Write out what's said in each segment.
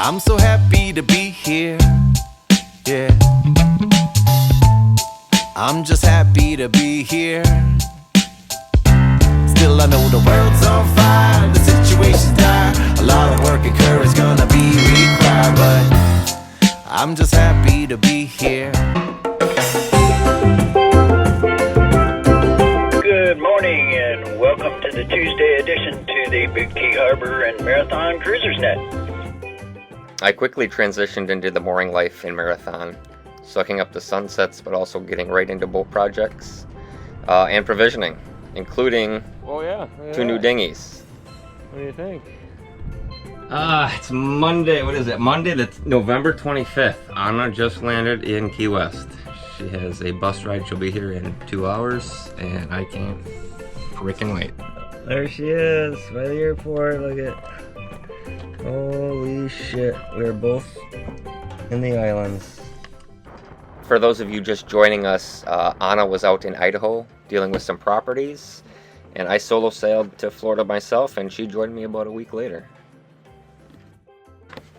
I'm so happy to be here, yeah. I'm just happy to be here. Still I know the world's on fire, the situation's dire. A lot of work and courage gonna be required, but I'm just happy to be here. Good morning and welcome to the Tuesday edition to the Big Key Harbor and Marathon Cruisers Net. I quickly transitioned into the mooring life in Marathon, sucking up the sunsets but also getting right into boat projects and provisioning, including two new dinghies. What do you think? It's Monday. What is it? Monday, that's November 25th. Anna just landed in Key West. She has a bus ride. She'll be here in 2 hours, and I can't freaking wait. There she is by the airport. Look at. Holy shit. We're both in the islands. For those of you just joining us, Anna was out in Idaho dealing with some properties, and I solo sailed to Florida myself, and she joined me about a week later.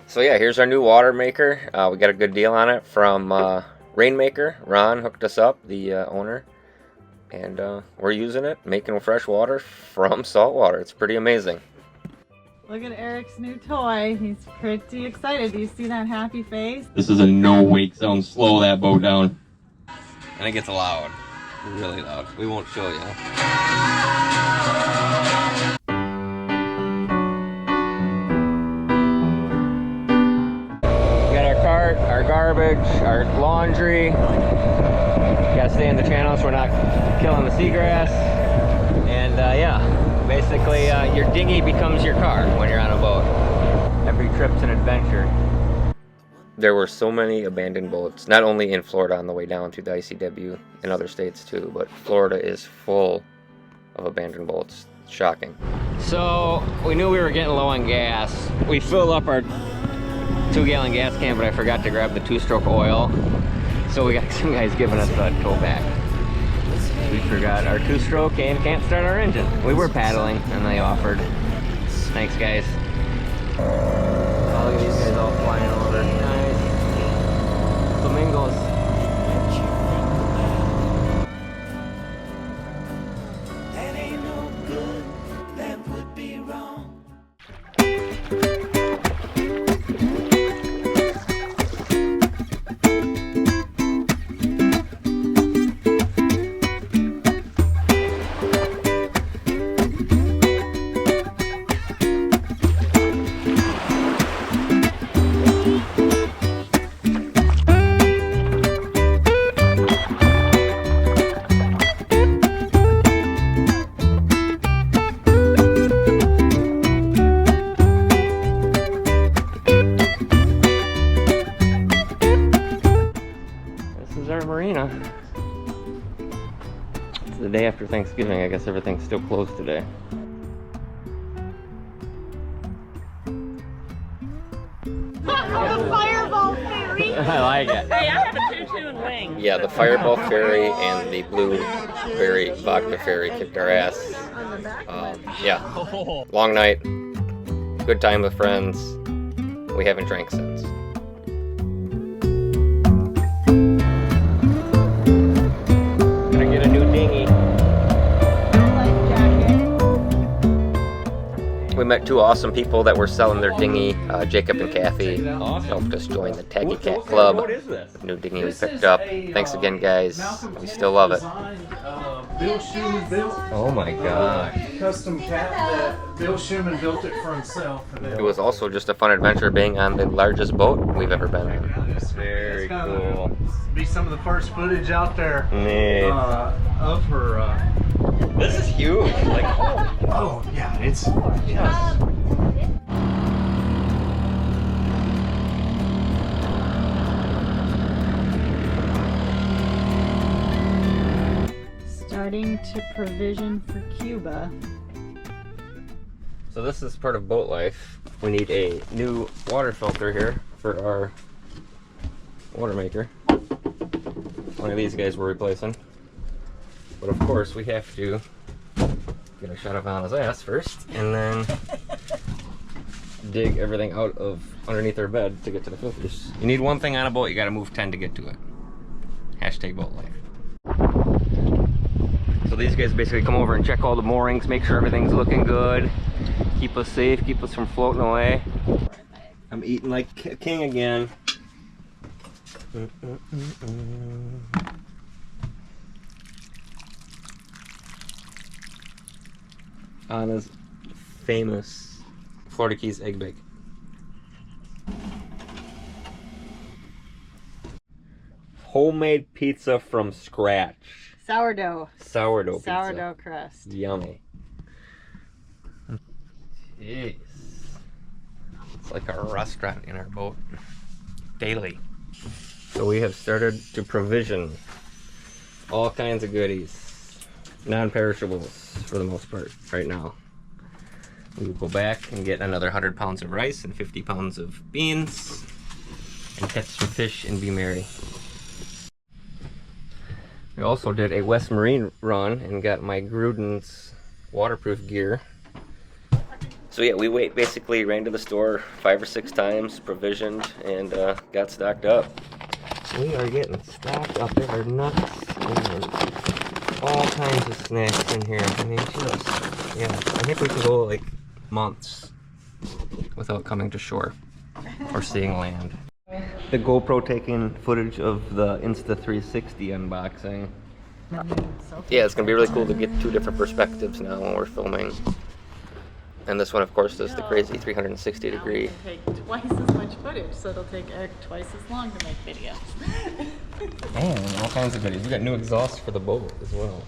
So yeah, here's our new water maker. We got a good deal on it from Rainmaker. Ron hooked us up, the owner, and we're using it, making fresh water from salt water. It's pretty amazing. Look at Eric's new toy. He's pretty excited. Do you see that happy face? This is a no-wake zone. Slow that boat down. And it gets loud. Really loud. We won't show you. We got our cart, our garbage, our laundry. Gotta stay in the channel so we're not killing the seagrass. And yeah. Basically, your dinghy becomes your car when you're on a boat. Every trip's an adventure. There were so many abandoned boats, not only in Florida on the way down to the ICW, in other states too, but Florida is full of abandoned boats. It's shocking. So, we knew we were getting low on gas. We filled up our 2-gallon gas can, but I forgot to grab the 2-stroke oil. So we got some guys giving us a tow back. We forgot our 2-stroke and can't start our engine. We were paddling and they offered. Thanks, guys. Oh, look at these guys all flying over. Nice. Flamingos. That ain't no good, that would be wrong. It's the day after Thanksgiving. I guess everything's still closed today. The Fireball Ferry. I like it. Hey, I have a tutu and wings. Yeah, the Fireball Ferry and the Blueberry Vodka Ferry kicked our ass. Yeah, long night, good time with friends. We haven't drank since. Gonna get a new dinghy. Life jacket. We met two awesome people that were selling their dinghy. Jacob and Kathy helped us join the Taggy Cat Club. The new dinghy we picked up. Thanks again, guys. We still love it. Bill Schumann built. Oh my gosh. Custom cat that Bill Schumann built it for himself. It was also just a fun adventure being on the largest boat we've ever been on. Very cool. Be some of the first footage out there Neat. of her. This is huge. Like, Oh yeah, it's yes. Starting to provision for Cuba. so this is part of boat life. We need a new water filter here for our water maker. One of these guys we're replacing. But of course we have to get a shot of Anna's ass first, and then dig everything out of underneath our bed to get to the filters. You need one thing on a boat, you gotta move 10 to get to it. Hashtag boat life. So these guys basically come over and check all the moorings, make sure everything's looking good, keep us safe, keep us from floating away. I'm eating like a king again. Anna's famous Florida Keys egg bake. Homemade pizza from scratch. Sourdough. Sourdough pizza. Sourdough crust. Yummy. Jeez. It's like a restaurant in our boat. Daily. So we have started to provision all kinds of goodies. Non-perishables for the most part right now. We will go back and get another 100 pounds of rice and 50 pounds of beans and catch some fish and be merry. We also did a West Marine run and got my Gruden's waterproof gear. So yeah, we basically ran to the store 5 or 6 times, provisioned, and got stocked up. We are getting stocked up. There are nuts and all kinds of snacks in here. I mean, just, yeah, I think we can go like months without coming to shore or seeing land. The GoPro taking footage of the Insta360 unboxing. Yeah, it's gonna be really cool to get 2 different perspectives now when we're filming. And this one, of course, is the crazy 360 degree. It'll take twice as much footage, so it'll take Eric twice as long to make videos. Man, all kinds of goodies. We got new exhaust for the boat as well.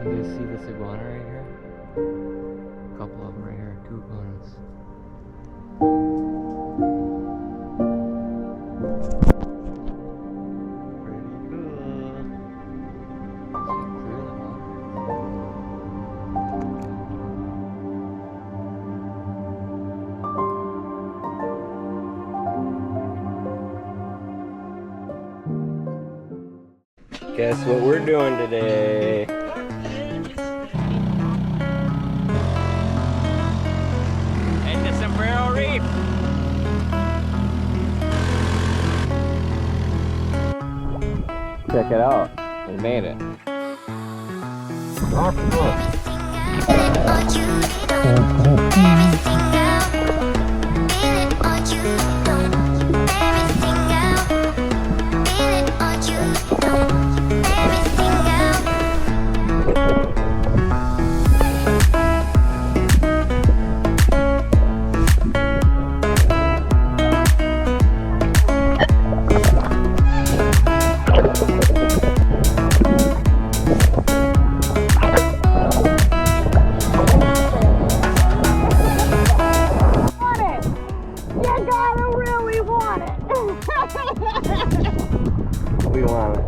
Do you see this iguana right here? A couple of them right here, 2 iguanas. Pretty cool. Should clear them out. Guess what we're doing today? Heading to Sombrero Reef. Check it out. We made it. Off the book. We want it.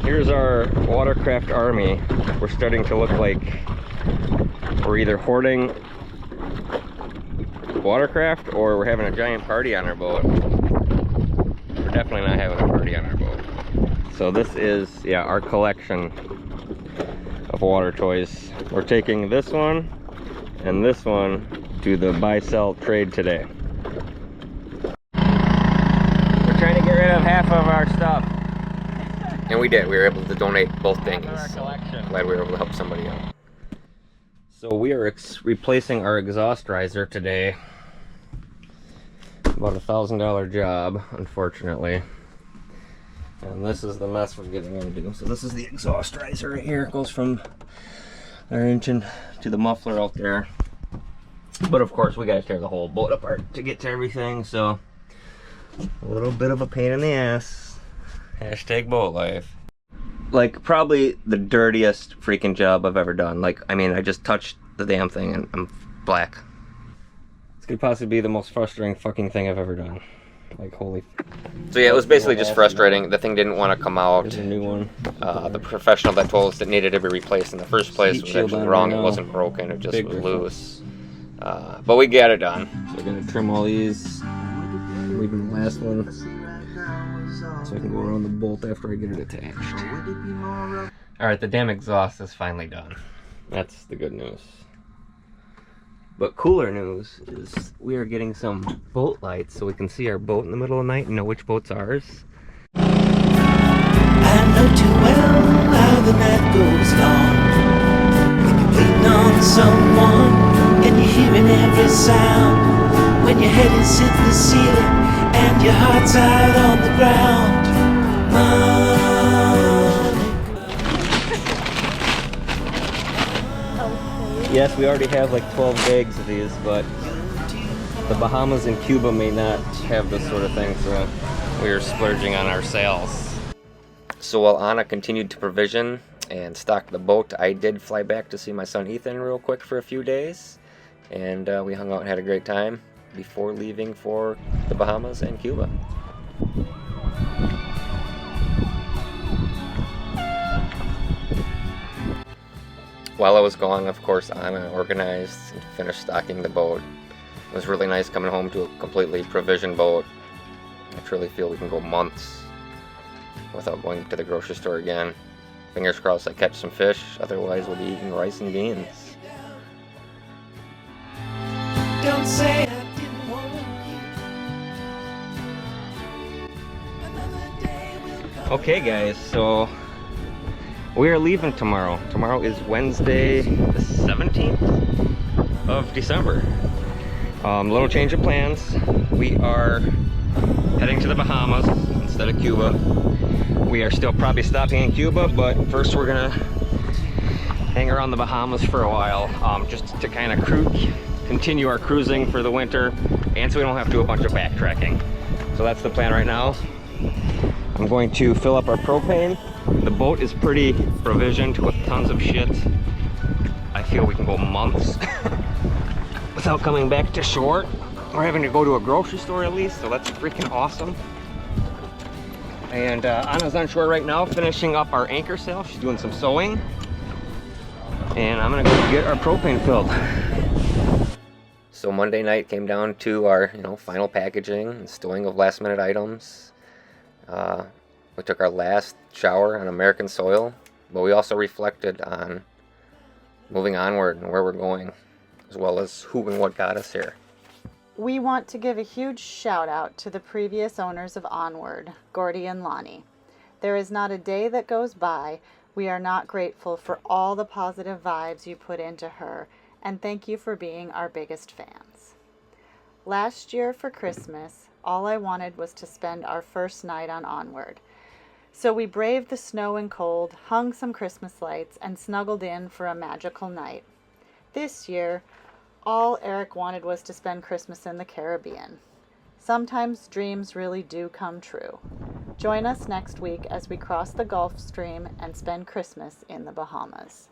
Here's our watercraft army. We're starting to look like we're either hoarding watercraft or we're having a giant party on our boat. We're definitely not having a party on our boat. So this is, yeah, our collection of water toys. We're taking this one and this one to the buy-sell trade today. We're trying to get rid of half of our stuff. And we did. We were able to donate both dinghies. Glad we were able to help somebody out. So we are replacing our exhaust riser today. About $1,000 job, unfortunately. And this is the mess we're getting into. So this is the exhaust riser right here. It goes from our engine to the muffler out there. But of course we gotta tear the whole boat apart to get to everything, so a little bit of a pain in the ass. Hashtag boat life. Like, probably the dirtiest freaking job I've ever done. Like, I mean, I just touched the damn thing and I'm black. This could possibly be the most frustrating fucking thing I've ever done. Like, holy. So yeah, it was basically just frustrating. The thing didn't want to come out. Here's a new one. The professional that told us it needed to be replaced in the first place was actually wrong. It wasn't broken, it just was loose. But we got it done. So we're gonna trim all these, leaving the last one, so I can go around the bolt after I get it attached. Alright, the damn exhaust is finally done. That's the good news. But cooler news is we are getting some boat lights so we can see our boat in the middle of the night and know which boat's ours. I know too well how the night goes long. When you're waiting on someone and you're hearing every sound. When your head is in the ceiling and your heart's out on the ground. Yes, we already have like 12 bags of these, but the Bahamas and Cuba may not have this sort of thing, so we are splurging on our sails. So while Anna continued to provision and stock the boat, I did fly back to see my son Ethan real quick for a few days, and we hung out and had a great time before leaving for the Bahamas and Cuba. While I was gone, of course, Anna organized and finished stocking the boat. It was really nice coming home to a completely provisioned boat. I truly feel we can go months without going to the grocery store again. Fingers crossed I catch some fish, otherwise we'll be eating rice and beans. Don't say I didn't want you. Okay guys, so we are leaving tomorrow. Tomorrow is Wednesday the 17th of December. Little change of plans. We are heading to the Bahamas instead of Cuba. We are still probably stopping in Cuba, but first we're gonna hang around the Bahamas for a while, just to kind of continue our cruising for the winter, and so we don't have to do a bunch of backtracking. So that's the plan right now. I'm going to fill up our propane. The boat is pretty provisioned with tons of shit. I feel we can go months without coming back to shore. We're having to go to a grocery store at least, so that's freaking awesome. And Anna's on shore right now finishing up our anchor sail. She's doing some sewing. And I'm gonna go get our propane filled. So Monday night came down to our, final packaging and stowing of last minute items. We took our last shower on American soil, but we also reflected on moving onward and where we're going, as well as who and what got us here. We want to give a huge shout out to the previous owners of Onward, Gordy and Lonnie. There is not a day that goes by we are not grateful for all the positive vibes you put into her, and thank you for being our biggest fans. Last year for Christmas, all I wanted was to spend our first night on Onward. So we braved the snow and cold, hung some Christmas lights, and snuggled in for a magical night. This year, all Eric wanted was to spend Christmas in the Caribbean. Sometimes dreams really do come true. Join us next week as we cross the Gulf Stream and spend Christmas in the Bahamas.